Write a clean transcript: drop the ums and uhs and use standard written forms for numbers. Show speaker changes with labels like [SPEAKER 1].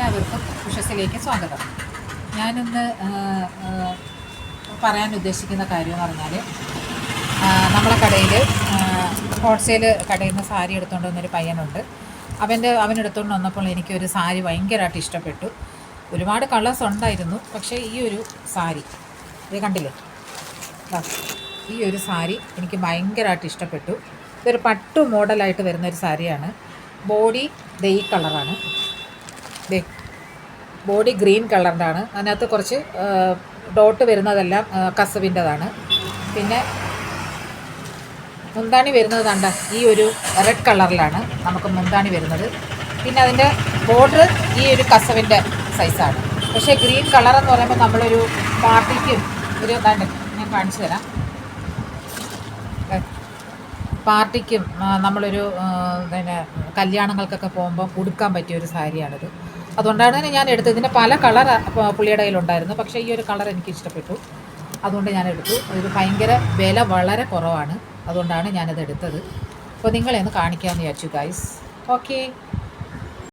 [SPEAKER 1] എല്ലാവർക്കും ഉഷസ്സിലേക്ക് സ്വാഗതം. ഞാനിന്ന് പറയാൻ ഉദ്ദേശിക്കുന്ന കാര്യം എന്ന് പറഞ്ഞാൽ, നമ്മളെ കടയിൽ ഹോൾസെയിൽ കടയിൽ നിന്ന് സാരി എടുത്തുകൊണ്ട് വന്നൊരു പയ്യനുണ്ട്. അവനെടുത്തുകൊണ്ട് വന്നപ്പോൾ എനിക്കൊരു സാരി ഭയങ്കരമായിട്ട് ഇഷ്ടപ്പെട്ടു. ഒരുപാട് കളേഴ്സ് ഉണ്ടായിരുന്നു, പക്ഷേ ഈ ഒരു സാരി ഇത് കണ്ടില്ലേ, ഈ ഒരു സാരി എനിക്ക് ഭയങ്കരമായിട്ട് ഇഷ്ടപ്പെട്ടു. ഇതൊരു പട്ടു മോഡലായിട്ട് വരുന്നൊരു സാരിയാണ്. ബോഡി ഈ കളറാണ്, ബോഡി ഗ്രീൻ കളറിൻ്റെയാണ്. അതിനകത്ത് കുറച്ച് ഡോട്ട് വരുന്നതെല്ലാം കസവിൻ്റെതാണ്. പിന്നെ മുന്താണി വരുന്നത് കണ്ട ഈ ഒരു റെഡ് കളറിലാണ് നമുക്ക് മുന്താണി വരുന്നത്. പിന്നെ അതിൻ്റെ ബോർഡർ ഈ ഒരു കസവിൻ്റെ സൈസാണ്. പക്ഷേ ഗ്രീൻ കളറെന്ന് പറയുമ്പോൾ നമ്മളൊരു പാർട്ടിക്കും ഒരു കണ്ട് ഞാൻ കാണിച്ചു തരാം. പാർട്ടിക്കും നമ്മളൊരു പിന്നെ കല്യാണങ്ങൾക്കൊക്കെ പോകുമ്പോൾ ഉടുക്കാൻ പറ്റിയ ഒരു സാരിയാണിത്. അതുകൊണ്ടാണ് ഞാൻ എടുത്തത്. ഇതിൻ്റെ പല കളർ പുള്ളിയുടെ കയ്യിലുണ്ടായിരുന്നു, പക്ഷേ ഈ ഒരു കളർ എനിക്ക് ഇഷ്ടപ്പെട്ടു, അതുകൊണ്ട് ഞാൻ എടുത്തു. ഇത് ഭയങ്കര വില വളരെ കുറവാണ്, അതുകൊണ്ടാണ് ഞാനിത് എടുത്തത്. അപ്പോൾ നിങ്ങളെ ഒന്ന് കാണിക്കാമെന്ന് വിചാരിച്ചു ഗൈസ്. ഓക്കെ.